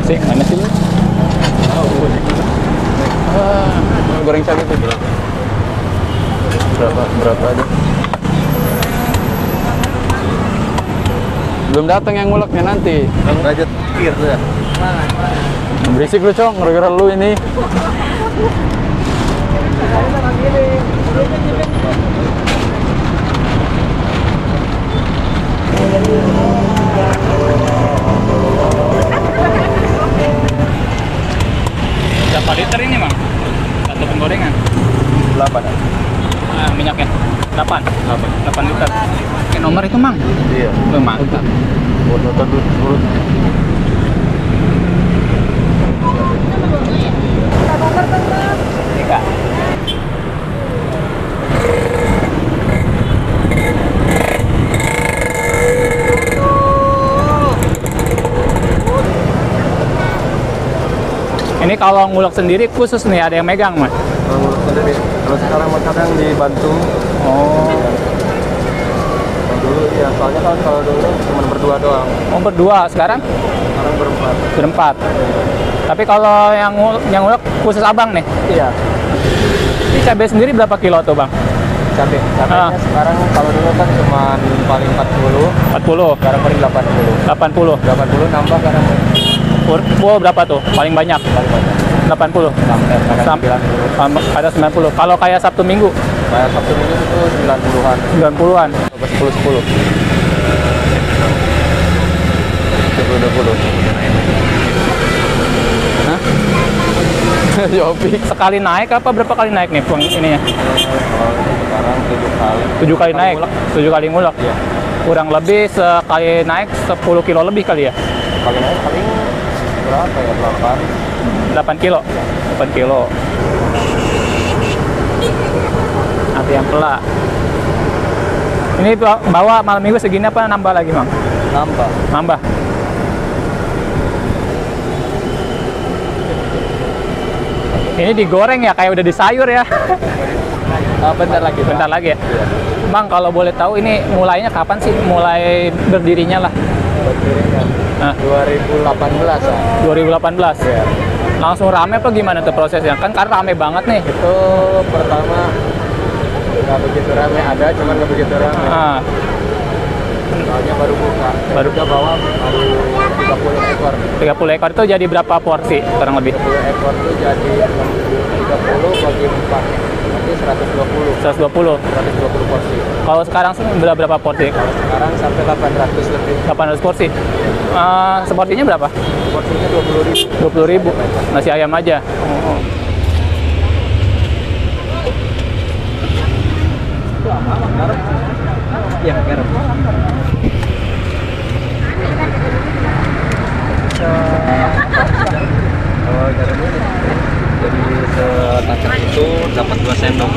Sih, mana sih lu? Goreng cabai itu berapa aja? Belum datang yang nguleknya nanti. Budget kir tuh ya. Berisik lu, Cong, gara-gara lu ini. Berapa liter ini, Bang? Satu penggorengan? 8 ya? Minyaknya? 8 liter. Kayak nomor itu, Mang? Iya. Lu mantap. Nonton dulu. Tiga. Ini kalau ngulek sendiri khusus nih, ada yang megang, Mas? Kalau sekarang kadang dibantu. Oh. Dulu ya, soalnya kalau dulu cuma berdua doang. Oh, berdua. Sekarang Sekarang berempat. Tapi kalau yang ngulek khusus abang nih? Iya. Ini cabai sendiri berapa kilo tuh, Bang? Cabainya sekarang kalau dulu kan cuma paling 40. 40. Sekarang paling 80. 80. 80 nambah sekarang. Berapa tuh? Paling banyak? Paling banyak. 80. Sampai 90. Ada 90. Kalau kayak Sabtu Minggu? Kayak Sabtu Minggu itu 90-an. 90-an. 10-10. 20-20. Hah? Yopik. Sekali naik apa berapa kali naik nih ininya? Sekarang 7 kali. 7 kali naik. 7 kali ngulek. Iya. Kurang lebih sekali naik 10 kilo lebih kali ya? Kali naik paling berapa ya? 8 kilo. 8 kilo. Ada yang pelak. Ini bawa malam minggu segini apa nambah lagi, Bang? Nambah. Ini digoreng ya, kayak udah disayur ya. Bentar lagi. Bentar lagi ya. Iya. Bang, kalau boleh tahu ini mulainya kapan sih? Mulai berdirinya lah. Berdirinya. 2018 ya. 2018 Iya. Langsung rame apa gimana tuh prosesnya? Kan karena rame banget nih. Itu pertama nggak begitu rame, ada cuman nggak begitu rame. Soalnya baru buka. Baru kita bawa baru 30 ekor. 30 ekor itu jadi berapa porsi kurang lebih? 30 ekor itu jadi 30 bagi 4. Nanti 120 porsi. Kalau sekarang berapa porsi? Kalau sekarang sampai 800 lebih. 800 porsi. Seporsinya berapa? Porsinya 20.000. 20.000. Nasi ayam aja. Iya, garam. Oh, garam ini. Jadi setacak itu dapat 2 sendok.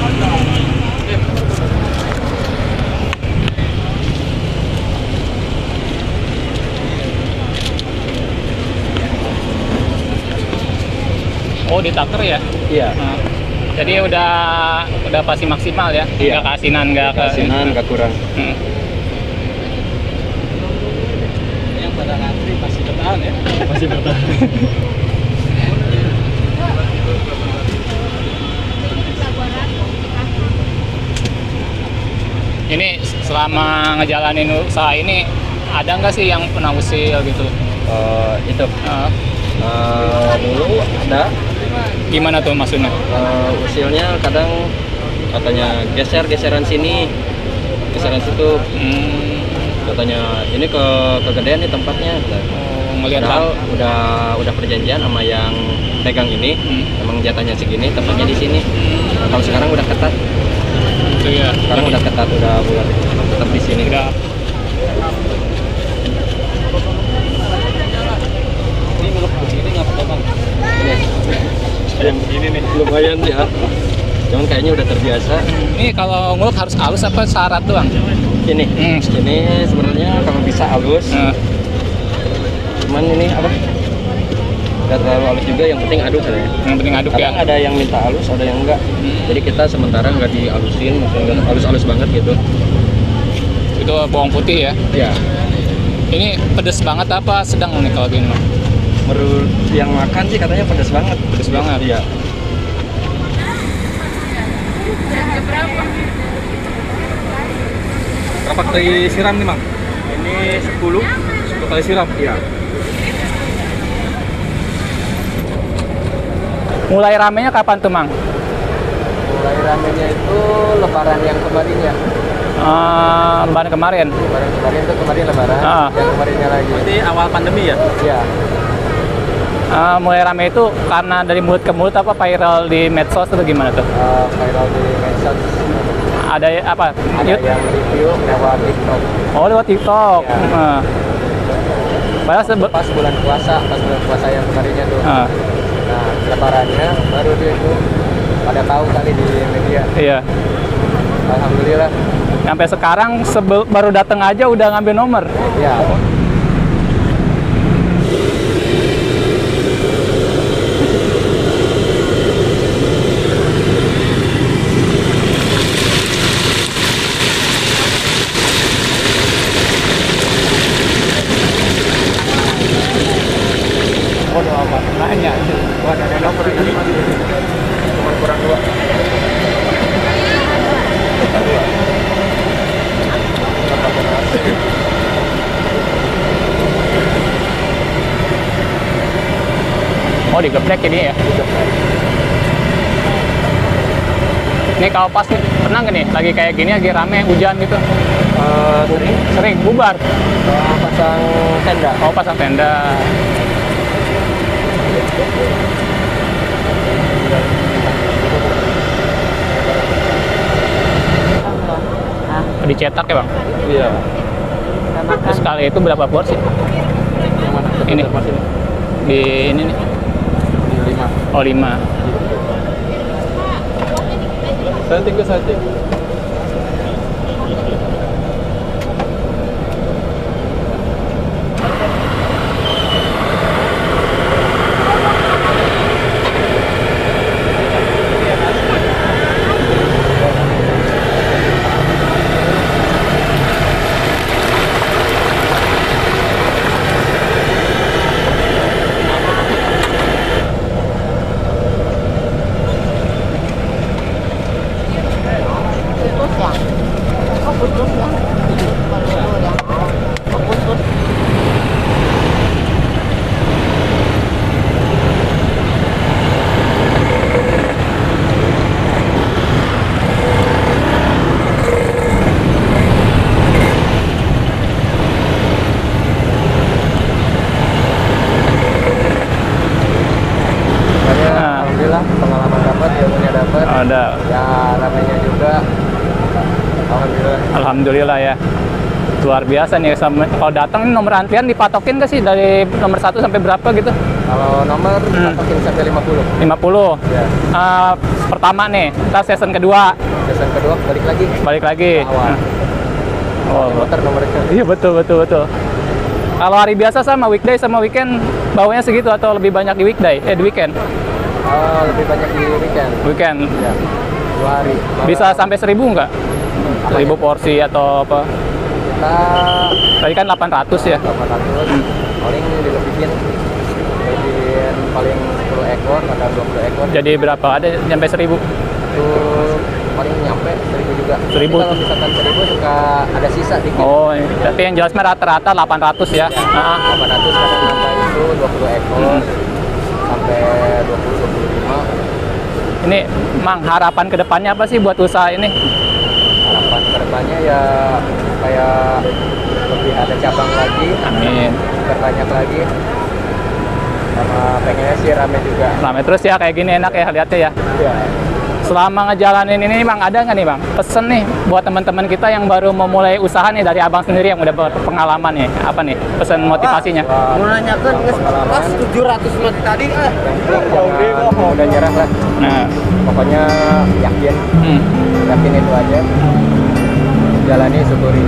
Oh, ditaker ya? Iya. Jadi udah pasti maksimal ya? Iya. Nggak keasinan, nggak kurang. Yang pada ngantri masih bertahan ya? Masih bertahan. Ini selama ngejalanin usaha ini ada nggak sih yang pernah usil gitu? Itu dulu ada. Gimana tuh maksudnya? Usilnya kadang katanya geseran sini, geseran situ. Katanya ini kegedean nih tempatnya. Ngelihat udah perjanjian sama yang pegang ini, emang jatahnya segini, tempatnya di sini. Kalau sekarang udah ketat. Itu ya. Sekarang udah ketat, udah tetap di sini. Udah. Ini ngulek begini nggak apa-apa, Bang? Yang begini nih lumayan ya. Cuman kayaknya udah terbiasa. Ini kalau ngulek harus halus apa syarat doang? Ini sebenarnya kalau bisa halus. Cuman ini apa? Gak terlalu halus juga, yang penting aduk ya. Yang penting aduk kadang ya. ada yang minta halus, ada yang enggak. Jadi kita sementara nggak dihalusin, nggak halus-halus banget gitu. Itu bawang putih ya. Ya. Ini pedes banget apa sedang nih kalau gini, Bang? Menurut yang makan sih katanya pedas banget. Pedas banget. Iya. Berapa kali siram nih, Mang? Ini 10. 10 kali siram? Iya. Mulai ramenya kapan tuh, Mang? Mulai ramenya itu lebaran yang kemarin ya. Lebaran kemarin. Lebaran kemarin tuh kemarin lebaran. Yang kemarinnya lagi. Berarti awal pandemi ya? Iya. Mulai rame itu karena dari mulut ke mulut apa viral di medsos atau gimana tuh? Viral di medsos. Ada apa? Ada yang review lewat TikTok. Oh, lewat TikTok. Ya. Padahal pas bulan puasa yang kemarinnya tuh. Nah, lebarannya baru dia itu pada tahu kali di media. Iya. Alhamdulillah. Sampai sekarang baru datang aja udah ngambil nomor. Iya. Bodo amat. Nanya. Wah, ada nomor ini masih. Cuma kurang 2. Oh, digeprek ini ya? Ini kalau pas nih, pernah nggak nih? Lagi kayak gini, lagi rame, hujan gitu? Sering Sering, bubar? pasang tenda. Oh, pasang tenda. Dicetak ya, Bang? Iya. Terus sekali itu berapa porsi? Yang mana? Ini. Mas ini. Di ini nih? Di 5. Oh, 5. Cantik ke cantik. Alhamdulillah pengalaman dapat, ilmunya dapat. Ada. Ya ramenya juga. Alhamdulillah. Alhamdulillah ya. Luar biasa nih. Kalau datang ini nomor antrian dipatokin nggak sih dari nomor 1 sampai berapa gitu? Kalau nomor patokin sampai 50. 50. Ya. Pertama nih, kita season kedua. Season kedua balik lagi. Balik lagi. Awal. Oh, Muter nomornya. iya betul. Kalau hari biasa sama weekday sama weekend bawanya segitu atau lebih banyak di di weekend? Lebih banyak di weekend. Weekend. Ya. 2 hari. Bisa sampai 1000 nggak? 1000 porsi atau apa? Kita Tadi kan 800 ya? 800. Paling dilebihin paling 10 ekor atau 20 ekor. Jadi berapa? Ada sampai 1000? Itu paling nyampe 1000 juga. 1000. Tapi kalau misalkan 1000 suka ada sisa dikit. Oh, tapi yang jelasnya rata-rata 800 ya? 800 kadang nambah itu 20 ekor sampai 20-25. Ini Mang, harapan kedepannya apa sih buat usaha ini? Harapan kedepannya ya kayak lebih ada cabang lagi, Amin. berbanyak lagi, sama pengennya sih rame juga. Rame terus ya, kayak gini enak ya lihatnya ya. Ya. Selama ngejalanin ini Bang, ada nggak nih Bang pesen nih buat teman-teman kita yang baru mau mulai usaha nih, dari Abang sendiri yang udah berpengalaman nih, apa nih pesan motivasinya? Mau nanyakan pas 700 menit tadi Jangan udah nyerah lah. Nah, Pokoknya yakin, yakin itu aja. Jalani syukuri.